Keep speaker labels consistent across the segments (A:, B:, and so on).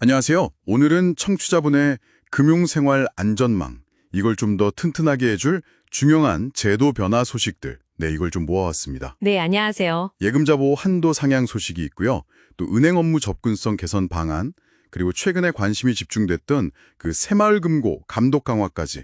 A: 안녕하세요. 오늘은 청취자분의 금융생활 안전망, 이걸 좀 더 튼튼하게 해줄 중요한 제도 변화 소식들, 이걸 좀 모아왔습니다.
B: 네, 안녕하세요.
A: 예금자 보호 한도 상향 소식이 있고요. 또 은행 업무 접근성 개선 방안, 그리고 최근에 관심이 집중됐던 그 새마을금고 감독 강화까지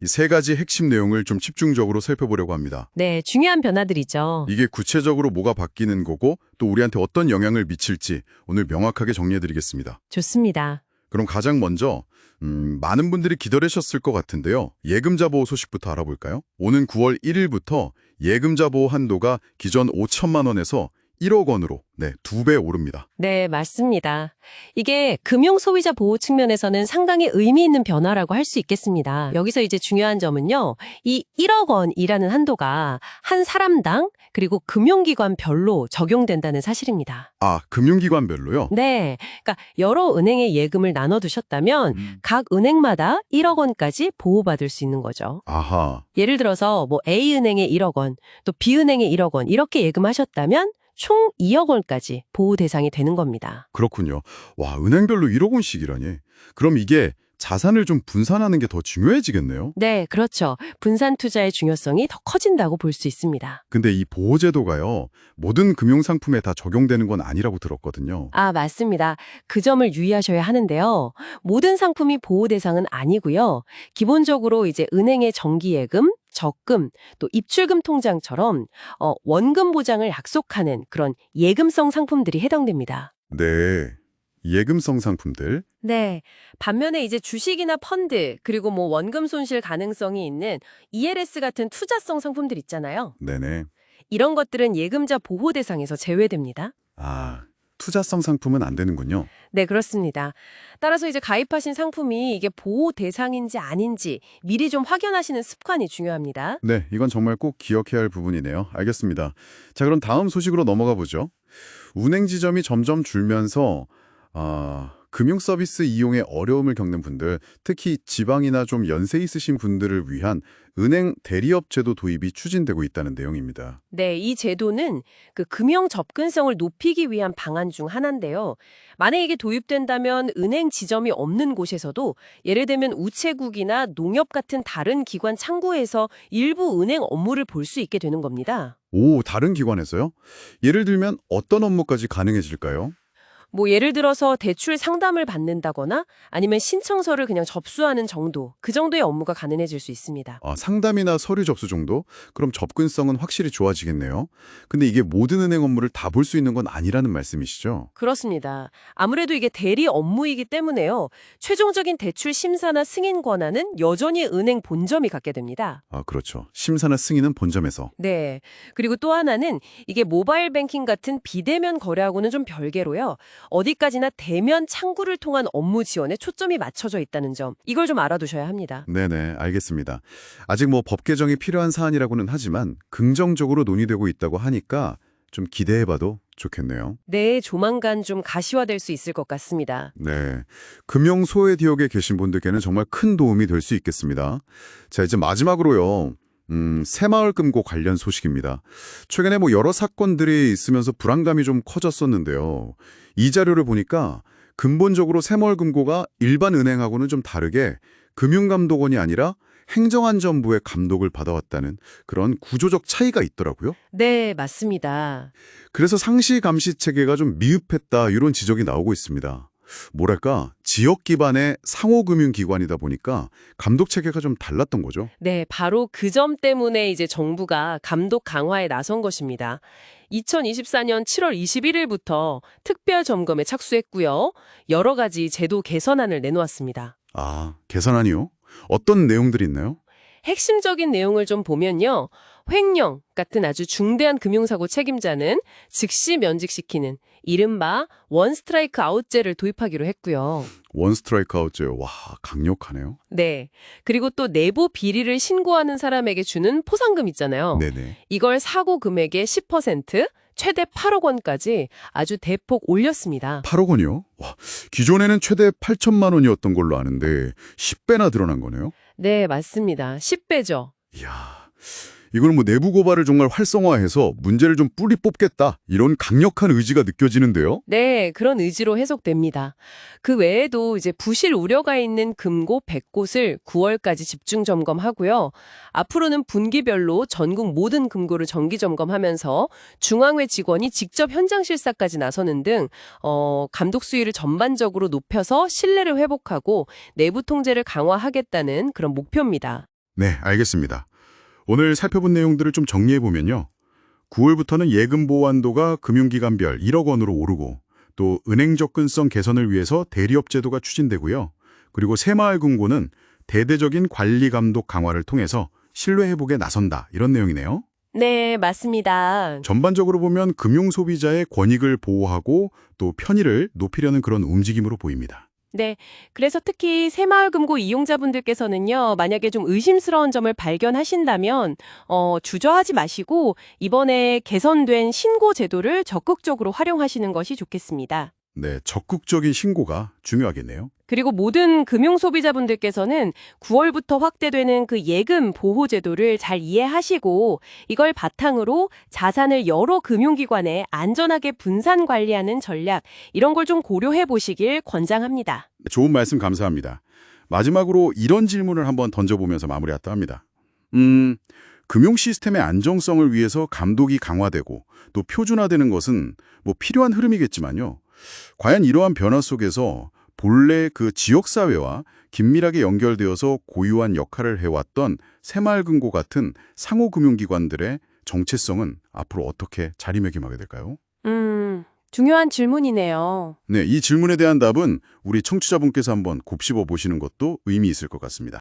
A: 이 세 가지 핵심 내용을 좀 집중적으로 살펴보려고 합니다.
B: 네, 중요한 변화들이죠.
A: 이게 구체적으로 뭐가 바뀌는 거고 또 우리한테 어떤 영향을 미칠지 오늘 명확하게 정리해드리겠습니다.
B: 좋습니다.
A: 그럼 가장 먼저 많은 분들이 기다리셨을 것 같은데요. 예금자 보호 소식부터 알아볼까요? 오는 9월 1일부터 예금자 보호 한도가 기존 5천만 원에서 1억 원으로 2배 오릅니다.
B: 네, 맞습니다. 이게 금융 소비자 보호 측면에서는 상당히 의미 있는 변화라고 할 수 있겠습니다. 여기서 이제 중요한 점은요. 이 1억 원이라는 한도가 한 사람당 그리고 금융기관별로 적용된다는 사실입니다.
A: 아, 금융기관별로요?
B: 네, 그러니까 여러 은행에 예금을 나눠두셨다면 각 은행마다 1억 원까지 보호받을 수 있는 거죠.
A: 아하,
B: 예를 들어서 뭐 A은행에 1억 원, 또 B은행에 1억 원 이렇게 예금하셨다면 총 2억 원까지 보호 대상이 되는 겁니다.
A: 그렇군요. 와, 은행별로 1억 원씩이라니. 그럼 이게 자산을 좀 분산하는 게 더 중요해지겠네요?
B: 네, 그렇죠. 분산 투자의 중요성이 더 커진다고 볼 수 있습니다.
A: 근데 이 보호제도가요, 모든 금융상품에 다 적용되는 건 아니라고 들었거든요.
B: 아, 맞습니다. 그 점을 유의하셔야 하는데요. 모든 상품이 보호 대상은 아니고요. 기본적으로 이제 은행의 정기예금, 적금, 또 입출금 통장처럼 원금 보장을 약속하는 그런 예금성 상품들이 해당됩니다.
A: 네, 예금성 상품들.
B: 네. 반면에 이제 주식이나 펀드, 그리고 뭐 원금 손실 가능성이 있는 ELS 같은 투자성 상품들 있잖아요.
A: 네네.
B: 이런 것들은 예금자 보호 대상에서 제외됩니다.
A: 아, 투자성 상품은 안 되는군요.
B: 네, 그렇습니다. 따라서 이제 가입하신 상품이 이게 보호 대상인지 아닌지 미리 좀 확인하시는 습관이 중요합니다.
A: 네, 이건 정말 꼭 기억해야 할 부분이네요. 알겠습니다. 자, 그럼 다음 소식으로 넘어가 보죠. 운행 지점이 점점 줄면서 금융 서비스 이용에 어려움을 겪는 분들, 특히 지방이나 좀 연세 있으신 분들을 위한 은행 대리업 제도 도입이 추진되고 있다는 내용입니다.
B: 네, 이 제도는 그 금융 접근성을 높이기 위한 방안 중 하나인데요. 만약에 이게 도입된다면 은행 지점이 없는 곳에서도 예를 들면 우체국이나 농협 같은 다른 기관 창구에서 일부 은행 업무를 볼 수 있게 되는 겁니다.
A: 오, 다른 기관에서요? 예를 들면 어떤 업무까지 가능해질까요?
B: 뭐 예를 들어서 대출 상담을 받는다거나 아니면 신청서를 그냥 접수하는 정도, 그 정도의 업무가 가능해질 수 있습니다.
A: 상담이나 서류 접수 정도? 그럼 접근성은 확실히 좋아지겠네요. 근데 이게 모든 은행 업무를 다 볼 수 있는 건 아니라는 말씀이시죠?
B: 그렇습니다. 아무래도 이게 대리 업무이기 때문에요. 최종적인 대출 심사나 승인 권한은 여전히 은행 본점이 갖게 됩니다.
A: 아, 그렇죠. 심사나 승인은 본점에서.
B: 네. 그리고 또 하나는 이게 모바일 뱅킹 같은 비대면 거래하고는 좀 별개로요. 어디까지나 대면 창구를 통한 업무 지원에 초점이 맞춰져 있다는 점. 이걸 좀 알아두셔야 합니다.
A: 네네, 알겠습니다. 아직 뭐 법 개정이 필요한 사안이라고는 하지만 긍정적으로 논의되고 있다고 하니까 좀 기대해봐도 좋겠네요.
B: 네, 조만간 좀 가시화될 수 있을 것 같습니다.
A: 네, 금융 소외지역에 계신 분들께는 정말 큰 도움이 될 수 있겠습니다. 자, 이제 마지막으로요. 새마을금고 관련 소식입니다. 최근에 뭐 여러 사건들이 있으면서 불안감이 좀 커졌었는데요. 이 자료를 보니까 근본적으로 새마을금고가 일반 은행하고는 좀 다르게 금융감독원이 아니라 행정안전부의 감독을 받아왔다는 그런 구조적 차이가 있더라고요.
B: 네, 맞습니다.
A: 그래서 상시 감시 체계가 좀 미흡했다 이런 지적이 나오고 있습니다. 뭐랄까 지역 기반의 상호금융기관이다 보니까 감독 체계가 좀 달랐던 거죠.
B: 네, 바로 그 점 때문에 이제 정부가 감독 강화에 나선 것입니다. 2024년 7월 21일부터 특별 점검에 착수했고요. 여러 가지 제도 개선안을 내놓았습니다.
A: 아, 개선안이요? 어떤 내용들이 있나요?
B: 핵심적인 내용을 좀 보면요. 횡령 같은 아주 중대한 금융사고 책임자는 즉시 면직시키는 이른바 원 스트라이크 아웃제를 도입하기로 했고요.
A: 원 스트라이크 아웃제요. 와, 강력하네요.
B: 네. 그리고 또 내부 비리를 신고하는 사람에게 주는 포상금 있잖아요.
A: 네네.
B: 이걸 사고 금액의 10%, 최대 8억 원까지 아주 대폭 올렸습니다.
A: 8억 원이요? 와, 기존에는 최대 8천만 원이었던 걸로 아는데 10배나 늘어난 거네요?
B: 네, 맞습니다. 10배죠.
A: 이야, 이거는 뭐 내부 고발을 정말 활성화해서 문제를 좀 뿌리 뽑겠다. 이런 강력한 의지가 느껴지는데요.
B: 네, 그런 의지로 해석됩니다. 그 외에도 이제 부실 우려가 있는 금고 100곳을 9월까지 집중 점검하고요. 앞으로는 분기별로 전국 모든 금고를 정기 점검하면서 중앙회 직원이 직접 현장 실사까지 나서는 등 감독 수위를 전반적으로 높여서 신뢰를 회복하고 내부 통제를 강화하겠다는 그런 목표입니다.
A: 네, 알겠습니다. 오늘 살펴본 내용들을 좀 정리해보면요. 9월부터는 예금 보호 한도가 금융기관별 1억 원으로 오르고 또 은행 접근성 개선을 위해서 대리업 제도가 추진되고요. 그리고 새마을금고는 대대적인 관리 감독 강화를 통해서 신뢰 회복에 나선다. 이런 내용이네요.
B: 네, 맞습니다.
A: 전반적으로 보면 금융 소비자의 권익을 보호하고 또 편의를 높이려는 그런 움직임으로 보입니다.
B: 네. 그래서 특히 새마을금고 이용자분들께서는요, 만약에 좀 의심스러운 점을 발견하신다면, 주저하지 마시고, 이번에 개선된 신고 제도를 적극적으로 활용하시는 것이 좋겠습니다.
A: 네, 적극적인 신고가 중요하겠네요.
B: 그리고 모든 금융 소비자분들께서는 9월부터 확대되는 그 예금 보호 제도를 잘 이해하시고 이걸 바탕으로 자산을 여러 금융기관에 안전하게 분산 관리하는 전략 이런 걸 좀 고려해 보시길 권장합니다.
A: 좋은 말씀 감사합니다. 마지막으로 이런 질문을 한번 던져보면서 마무리할까 합니다. 금융 시스템의 안정성을 위해서 감독이 강화되고 또 표준화되는 것은 뭐 필요한 흐름이겠지만요. 과연 이러한 변화 속에서 본래 그 지역사회와 긴밀하게 연결되어서 고유한 역할을 해왔던 새마을금고 같은 상호금융기관들의 정체성은 앞으로 어떻게 자리매김하게 될까요?
B: 중요한 질문이네요.
A: 네, 이 질문에 대한 답은 우리 청취자분께서 한번 곱씹어 보시는 것도 의미 있을 것 같습니다.